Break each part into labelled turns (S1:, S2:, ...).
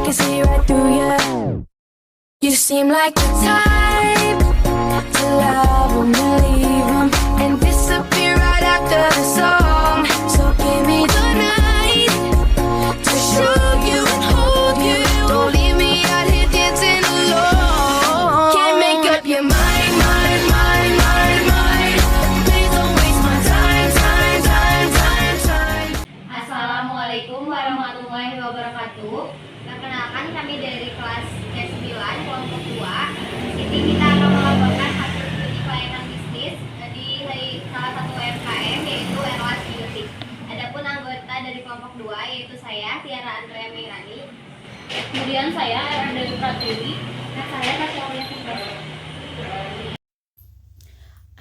S1: can see right through you. You seem like the type to love 'em and leave 'em and disappear right after the song. So give me the night to show you and hold you. Don't leave me out here dancing alone. Can't make up your mind, mind, mind, mind, mind. Please don't waste my time, time, time, time, time.
S2: Assalamualaikum warahmatullahi wabarakatuh. Perkenalkan, kami dari kelas C9 kelompok 2. Di sini kita akan melaporkan hasil studi pelayanan bisnis di salah satu UMKM, yaitu Erlas Beauty. Adapun anggota dari kelompok 2 yaitu saya Tiara Andrea Meirani, kemudian saya Dewi Pratiwi, dan saya Tasya Fitri.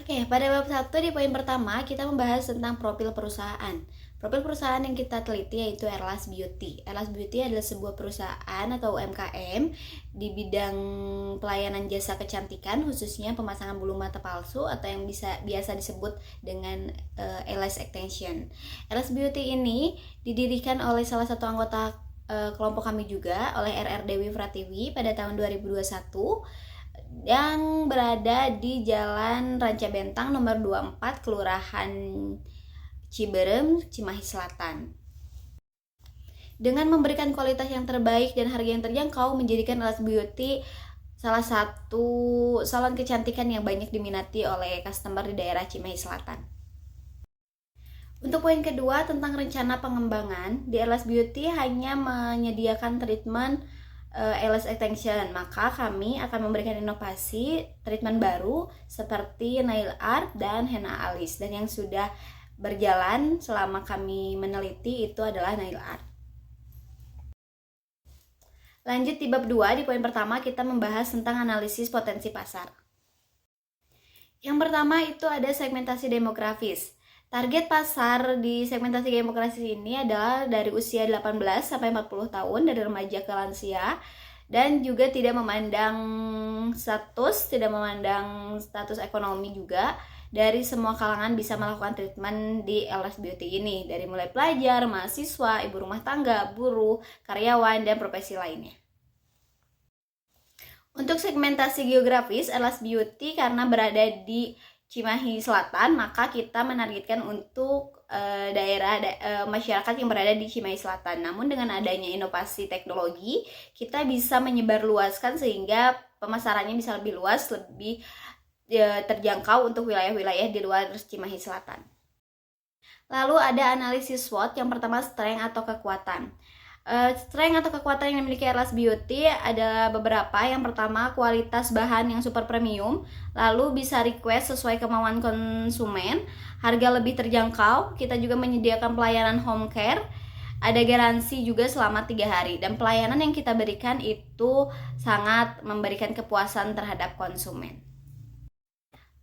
S3: Oke, pada bab 1 di poin pertama kita membahas tentang profil perusahaan. Profil perusahaan yang kita teliti yaitu Erlas Beauty. Erlas Beauty adalah sebuah perusahaan atau UMKM di bidang pelayanan jasa kecantikan, khususnya pemasangan bulu mata palsu atau yang biasa disebut dengan eyelash extension. Erlas Beauty ini didirikan oleh salah satu anggota kelompok kami juga, oleh RR Dewi Pratiwi pada tahun 2021. Yang berada di Jalan Ranca Bentang nomor 24, Kelurahan Ciberem, Cimahi Selatan. Dengan memberikan kualitas yang terbaik dan harga yang terjangkau, menjadikan Erlas Beauty salah satu salon kecantikan yang banyak diminati oleh customer di daerah Cimahi Selatan. Untuk poin kedua tentang rencana pengembangan, di Erlas Beauty hanya menyediakan treatment eyelash extension, maka kami akan memberikan inovasi treatment baru seperti nail art dan henna alis, dan yang sudah berjalan selama kami meneliti itu adalah nail art. Lanjut di bab 2, di poin pertama kita membahas tentang analisis potensi pasar. Yang pertama itu ada segmentasi demografis. Target pasar di segmentasi demografis ini adalah dari usia 18 sampai 40 tahun, dari remaja ke lansia, dan juga tidak memandang status ekonomi juga. Dari semua kalangan bisa melakukan treatment di Erlas Beauty ini, dari mulai pelajar, mahasiswa, ibu rumah tangga, buruh, karyawan, dan profesi lainnya. Untuk segmentasi geografis, Erlas Beauty karena berada di Cimahi Selatan, maka kita menargetkan untuk masyarakat yang berada di Cimahi Selatan. Namun dengan adanya inovasi teknologi, kita bisa menyebarluaskan sehingga pemasarannya bisa lebih luas, lebih terjangkau untuk wilayah-wilayah di luar Cimahi Selatan. Lalu ada analisis SWOT. Yang pertama, strength atau kekuatan. Strength atau kekuatan yang dimiliki Erlas Beauty ada beberapa. Yang pertama, kualitas bahan yang super premium, lalu bisa request sesuai kemauan konsumen, harga lebih terjangkau, kita juga menyediakan pelayanan home care, ada garansi juga selama 3 hari, dan pelayanan yang kita berikan itu sangat memberikan kepuasan terhadap konsumen.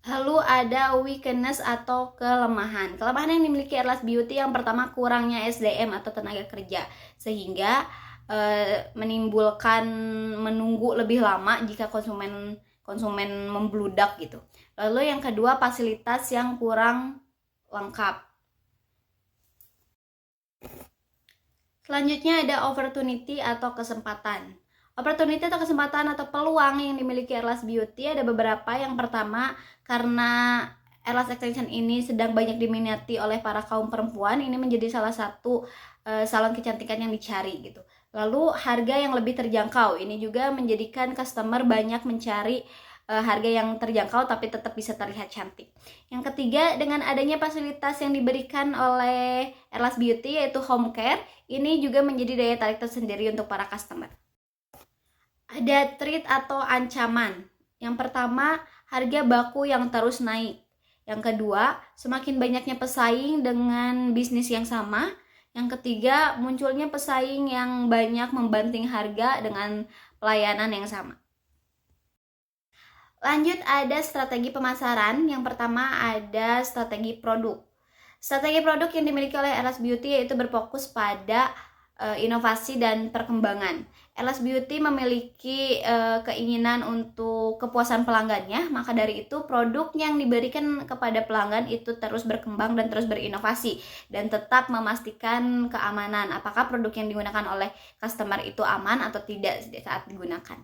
S3: Lalu ada weakness atau kelemahan. Kelemahan yang dimiliki Erlas Beauty yang pertama, kurangnya SDM atau tenaga kerja, sehingga menimbulkan menunggu lebih lama jika konsumen membludak gitu. Lalu yang kedua, fasilitas yang kurang lengkap. Selanjutnya ada opportunity atau kesempatan. Opportunity atau kesempatan atau peluang yang dimiliki Erlas Beauty ada beberapa. Yang pertama, karena Erlas Extension ini sedang banyak diminati oleh para kaum perempuan, ini menjadi salah satu salon kecantikan yang dicari gitu. Lalu harga yang lebih terjangkau, ini juga menjadikan customer banyak mencari harga yang terjangkau tapi tetap bisa terlihat cantik. Yang ketiga, dengan adanya fasilitas yang diberikan oleh Erlas Beauty yaitu home care, ini juga menjadi daya tarik tersendiri untuk para customer. Ada threat atau ancaman. Yang pertama, harga baku yang terus naik. Yang kedua, semakin banyaknya pesaing dengan bisnis yang sama. Yang ketiga, munculnya pesaing yang banyak membanting harga dengan pelayanan yang sama. Lanjut, ada strategi pemasaran. Yang pertama ada strategi produk. Strategi produk yang dimiliki oleh Erlas Beauty yaitu berfokus pada inovasi dan perkembangan. Elas Beauty memiliki keinginan untuk kepuasan pelanggannya, maka dari itu produk yang diberikan kepada pelanggan itu terus berkembang dan terus berinovasi dan tetap memastikan keamanan. Apakah produk yang digunakan oleh customer itu aman atau tidak saat digunakan.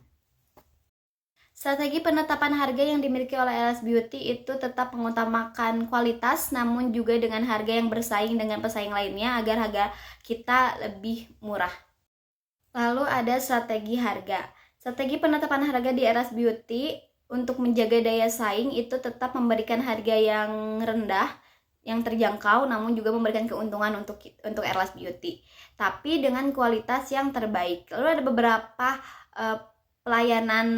S3: Strategi penetapan harga yang dimiliki oleh Elas Beauty itu tetap mengutamakan kualitas namun juga dengan harga yang bersaing dengan pesaing lainnya agar harga kita lebih murah. Lalu ada strategi harga. Strategi penetapan harga di Elas Beauty untuk menjaga daya saing itu tetap memberikan harga yang rendah, yang terjangkau, namun juga memberikan keuntungan untuk Elas Beauty. Tapi dengan kualitas yang terbaik. Lalu ada beberapa pelayanan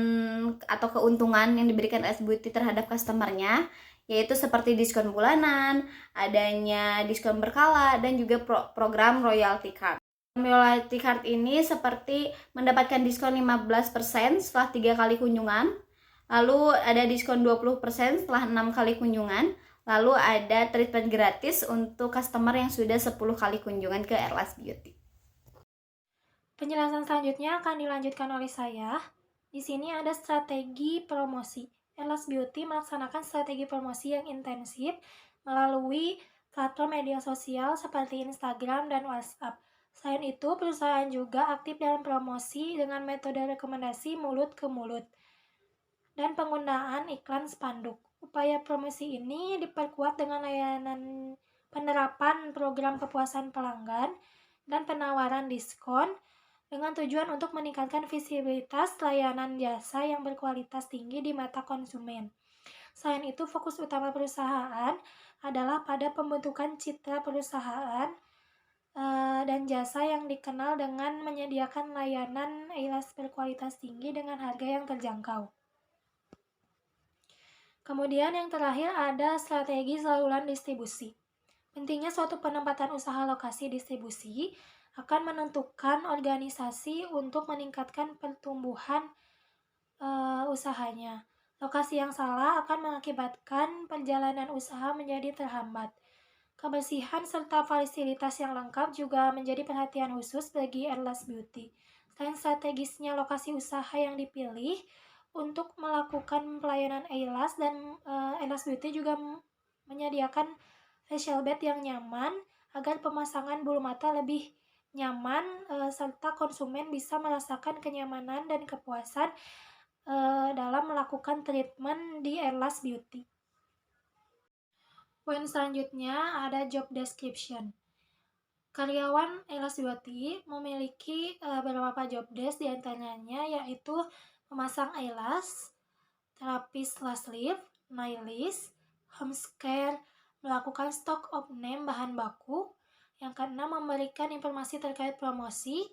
S3: atau keuntungan yang diberikan Elas Beauty terhadap customernya, yaitu seperti diskon bulanan, adanya diskon berkala, dan juga program royalty card. Loyalty card ini seperti mendapatkan diskon 15% setelah 3 kali kunjungan, lalu ada diskon 20% setelah 6 kali kunjungan, lalu ada treatment gratis untuk customer yang sudah 10 kali kunjungan ke Elas Beauty.
S4: Penjelasan selanjutnya akan dilanjutkan oleh saya. Di sini ada strategi promosi. Elas Beauty melaksanakan strategi promosi yang intensif melalui platform media sosial seperti Instagram dan WhatsApp. Selain itu, perusahaan juga aktif dalam promosi dengan metode rekomendasi mulut ke mulut dan penggunaan iklan spanduk. Upaya promosi ini diperkuat dengan layanan penerapan program kepuasan pelanggan dan penawaran diskon dengan tujuan untuk meningkatkan visibilitas layanan jasa yang berkualitas tinggi di mata konsumen. Selain itu, fokus utama perusahaan adalah pada pembentukan citra perusahaan dan jasa yang dikenal dengan menyediakan layanan Elas berkualitas tinggi dengan harga yang terjangkau. Kemudian yang terakhir ada strategi saluran distribusi. Pentingnya suatu penempatan usaha lokasi distribusi akan menentukan organisasi untuk meningkatkan pertumbuhan usahanya. Lokasi yang salah akan mengakibatkan perjalanan usaha menjadi terhambat. Kebersihan serta fasilitas yang lengkap juga menjadi perhatian khusus bagi Elas Beauty. Selain strategisnya lokasi usaha yang dipilih untuk melakukan pelayanan Elas, dan Elas Beauty juga menyediakan facial bed yang nyaman agar pemasangan bulu mata lebih nyaman serta konsumen bisa merasakan kenyamanan dan kepuasan dalam melakukan treatment di Elas Beauty. Poin selanjutnya ada job description. Karyawan Elas Beauty memiliki beberapa job desk, diantaranya yaitu memasang eyelash, terapis lash lift, naillist, home care, melakukan stock of name bahan baku. Yang keenam, memberikan informasi terkait promosi,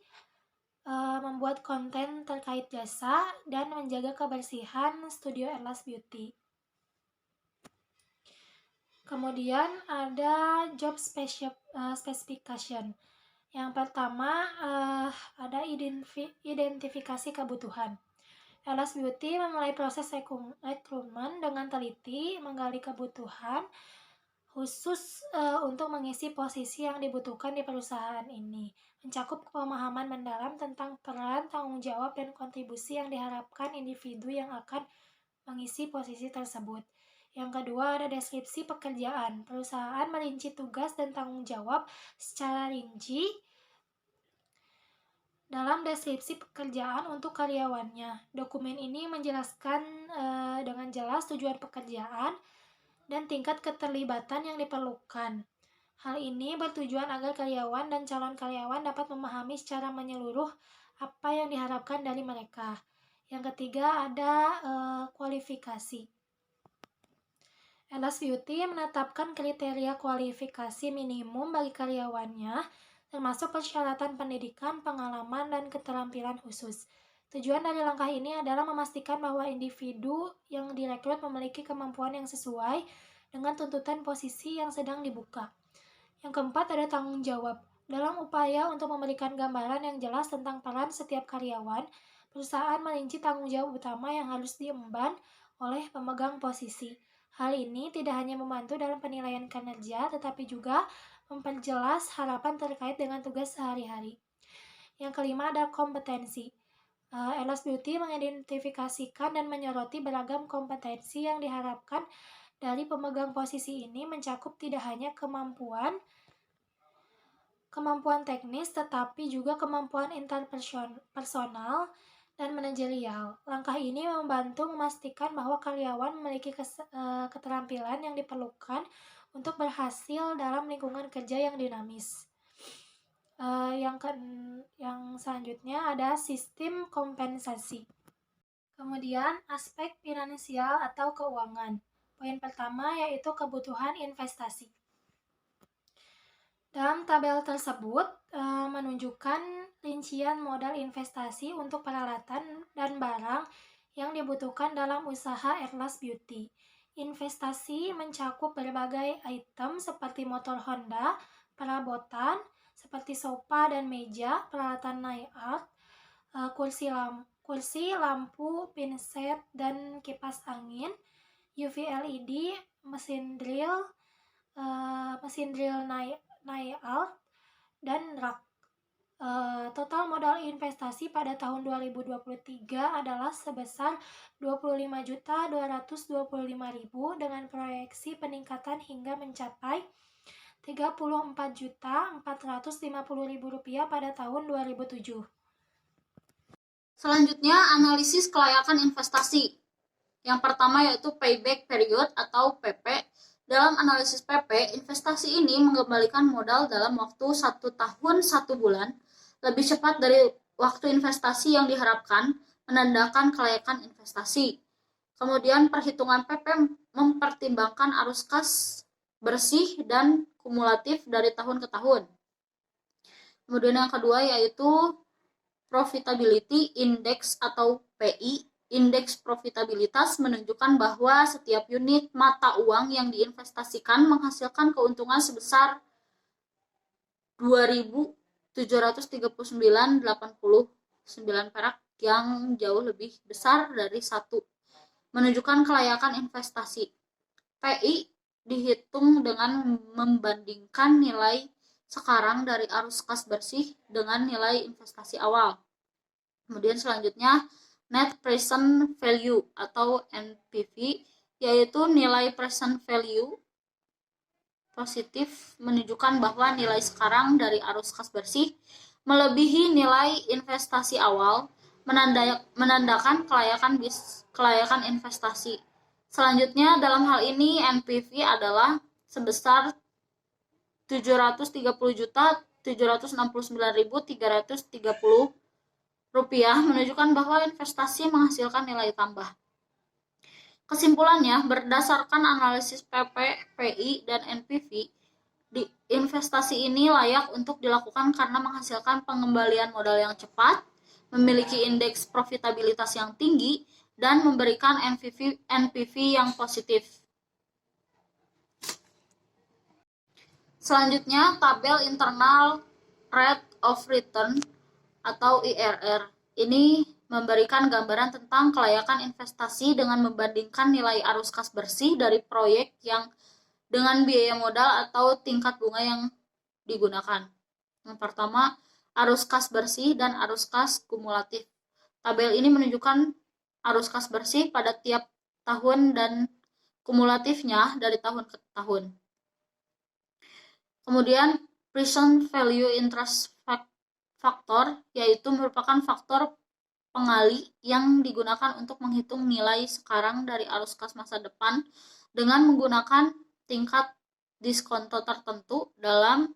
S4: membuat konten terkait jasa, dan menjaga kebersihan studio Elas Beauty. Kemudian ada job specification. Yang pertama ada identifikasi kebutuhan. Elas Beauty memulai proses rekrutmen dengan teliti, menggali kebutuhan khusus untuk mengisi posisi yang dibutuhkan di perusahaan ini. Mencakup pemahaman mendalam tentang peran, tanggung jawab, dan kontribusi yang diharapkan individu yang akan mengisi posisi tersebut. Yang kedua ada deskripsi pekerjaan. Perusahaan merinci tugas dan tanggung jawab secara rinci dalam deskripsi pekerjaan untuk karyawannya. Dokumen ini menjelaskan dengan jelas tujuan pekerjaan dan tingkat keterlibatan yang diperlukan. Hal ini bertujuan agar karyawan dan calon karyawan dapat memahami secara menyeluruh apa yang diharapkan dari mereka. Yang ketiga ada kualifikasi. Elas Beauty menetapkan kriteria kualifikasi minimum bagi karyawannya, termasuk persyaratan pendidikan, pengalaman, dan keterampilan khusus. Tujuan dari langkah ini adalah memastikan bahwa individu yang direkrut memiliki kemampuan yang sesuai dengan tuntutan posisi yang sedang dibuka. Yang keempat ada tanggung jawab. Dalam upaya untuk memberikan gambaran yang jelas tentang peran setiap karyawan, perusahaan merinci tanggung jawab utama yang harus diemban oleh pemegang posisi. Hal ini tidak hanya membantu dalam penilaian kinerja, tetapi juga memperjelas harapan terkait dengan tugas sehari-hari. Yang kelima ada kompetensi. Atlas Beauty mengidentifikasikan dan menyoroti beragam kompetensi yang diharapkan dari pemegang posisi ini, mencakup tidak hanya kemampuan teknis, tetapi juga kemampuan interpersonal dan manajerial. Langkah ini membantu memastikan bahwa karyawan memiliki keterampilan yang diperlukan untuk berhasil dalam lingkungan kerja yang dinamis. Yang selanjutnya ada sistem kompensasi. Kemudian aspek finansial atau keuangan. Poin pertama yaitu kebutuhan investasi. Dalam tabel tersebut menunjukkan rincian modal investasi untuk peralatan dan barang yang dibutuhkan dalam usaha Atlas Beauty. Investasi mencakup berbagai item seperti motor Honda, perabotan seperti sofa dan meja, peralatan nail art, kursi, lampu, pinset dan kipas angin, UV LED, mesin drill nail art, dan rak. Total modal investasi pada tahun 2023 adalah sebesar 25.225.000 dengan proyeksi peningkatan hingga mencapai 34.450.000 rupiah pada tahun 2007.
S5: Selanjutnya, analisis kelayakan investasi. Yang pertama yaitu payback period atau PP. Dalam analisis PP, investasi ini mengembalikan modal dalam waktu 1 tahun 1 bulan, lebih cepat dari waktu investasi yang diharapkan, menandakan kelayakan investasi. Kemudian perhitungan PP mempertimbangkan arus kas bersih dan kumulatif dari tahun ke tahun. Kemudian yang kedua yaitu Profitability Index atau PI. Indeks profitabilitas menunjukkan bahwa setiap unit mata uang yang diinvestasikan menghasilkan keuntungan sebesar 2.739,89 perak yang jauh lebih besar dari 1. Menunjukkan kelayakan investasi. PI dihitung dengan membandingkan nilai sekarang dari arus kas bersih dengan nilai investasi awal. Kemudian selanjutnya Net Present Value atau NPV, yaitu nilai present value positif menunjukkan bahwa nilai sekarang dari arus kas bersih melebihi nilai investasi awal, menandakan kelayakan investasi. Selanjutnya dalam hal ini NPV adalah sebesar 730.769.330 rupiah, menunjukkan bahwa investasi menghasilkan nilai tambah. Kesimpulannya, berdasarkan analisis PP, PI, dan NPV, investasi ini layak untuk dilakukan karena menghasilkan pengembalian modal yang cepat, memiliki indeks profitabilitas yang tinggi, dan memberikan NPV yang positif. Selanjutnya, tabel internal rate of return atau IRR. Ini memberikan gambaran tentang kelayakan investasi dengan membandingkan nilai arus kas bersih dari proyek yang dengan biaya modal atau tingkat bunga yang digunakan. Yang pertama, arus kas bersih dan arus kas kumulatif. Tabel ini menunjukkan arus kas bersih pada tiap tahun dan kumulatifnya dari tahun ke tahun. Kemudian, present value interest factor, yaitu merupakan faktor pengali yang digunakan untuk menghitung nilai sekarang dari arus kas masa depan dengan menggunakan tingkat diskonto tertentu. Dalam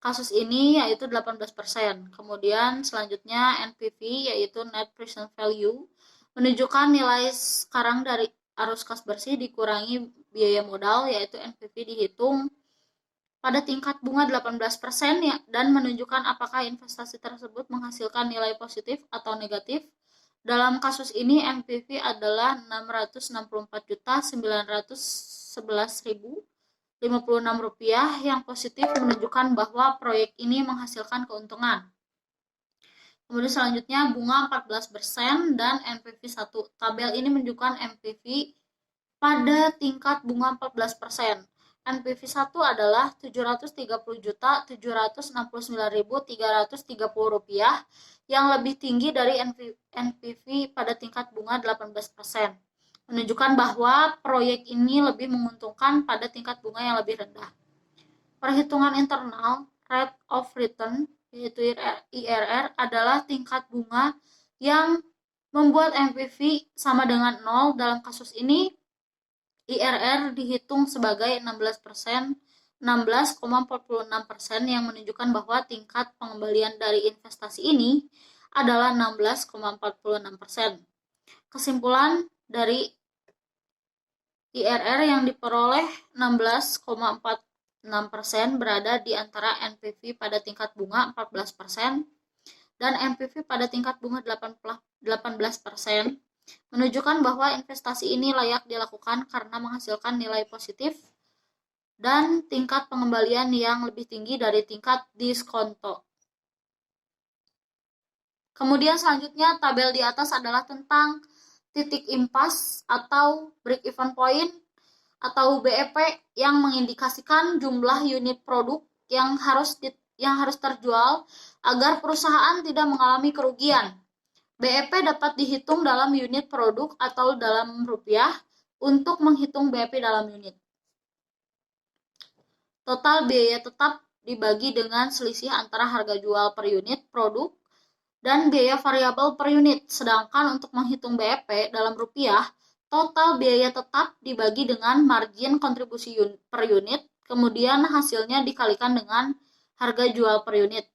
S5: kasus ini yaitu 18%. Kemudian selanjutnya NPV yaitu net present value menunjukkan nilai sekarang dari arus kas bersih dikurangi biaya modal, yaitu NPV dihitung pada tingkat bunga 18% ya, dan menunjukkan apakah investasi tersebut menghasilkan nilai positif atau negatif. Dalam kasus ini NPV adalah 664.911.056 rupiah, yang positif menunjukkan bahwa proyek ini menghasilkan keuntungan. Kemudian selanjutnya bunga 14% dan NPV 1. Tabel ini menunjukkan NPV pada tingkat bunga 14%. NPV 1 adalah Rp730.769.330 yang lebih tinggi dari NPV pada tingkat bunga 18%, menunjukkan bahwa proyek ini lebih menguntungkan pada tingkat bunga yang lebih rendah. Perhitungan internal rate of return, yaitu IRR, adalah tingkat bunga yang membuat NPV sama dengan 0. Dalam kasus ini, IRR dihitung sebagai 16,46% yang menunjukkan bahwa tingkat pengembalian dari investasi ini adalah 16,46%. Kesimpulan dari IRR yang diperoleh 16,46% berada di antara NPV pada tingkat bunga 14% dan NPV pada tingkat bunga 18%, menunjukkan bahwa investasi ini layak dilakukan karena menghasilkan nilai positif dan tingkat pengembalian yang lebih tinggi dari tingkat diskonto. Kemudian selanjutnya tabel di atas adalah tentang titik impas atau break even point atau BEP yang mengindikasikan jumlah unit produk yang harus terjual agar perusahaan tidak mengalami kerugian. BEP dapat dihitung dalam unit produk atau dalam rupiah. Untuk menghitung BEP dalam unit, total biaya tetap dibagi dengan selisih antara harga jual per unit produk dan biaya variabel per unit. Sedangkan untuk menghitung BEP dalam rupiah, total biaya tetap dibagi dengan margin kontribusi per unit, kemudian hasilnya dikalikan dengan harga jual per unit.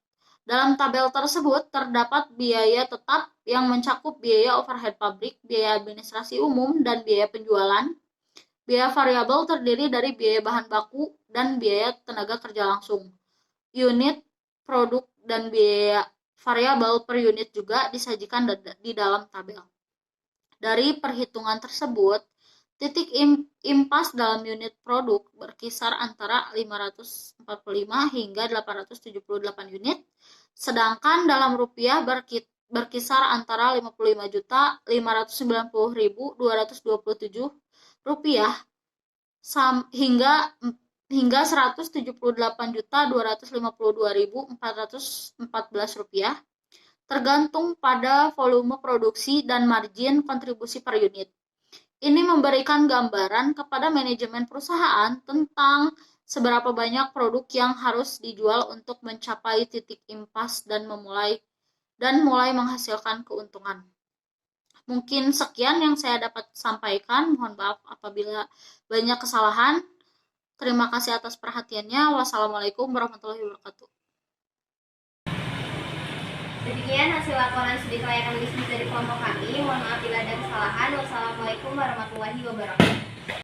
S5: Dalam tabel tersebut terdapat biaya tetap yang mencakup biaya overhead pabrik, biaya administrasi umum, dan biaya penjualan. Biaya variabel terdiri dari biaya bahan baku dan biaya tenaga kerja langsung. Unit, produk, dan biaya variabel per unit juga disajikan di dalam tabel. Dari perhitungan tersebut, titik impas dalam unit produk berkisar antara 545 hingga 878 unit, sedangkan dalam rupiah berkisar antara 55.590.227 rupiah hingga 178.252.414 rupiah, tergantung pada volume produksi dan margin kontribusi per unit. Ini memberikan gambaran kepada manajemen perusahaan tentang seberapa banyak produk yang harus dijual untuk mencapai titik impas dan mulai menghasilkan keuntungan. Mungkin sekian yang saya dapat sampaikan. Mohon maaf apabila banyak kesalahan. Terima kasih atas perhatiannya. Wassalamualaikum warahmatullahi wabarakatuh.
S2: Demikian hasil laporan studi kelayakan bisnis dari kelompok kami. Mohon maaf bila ada kesalahan. Wassalamualaikum warahmatullahi wabarakatuh.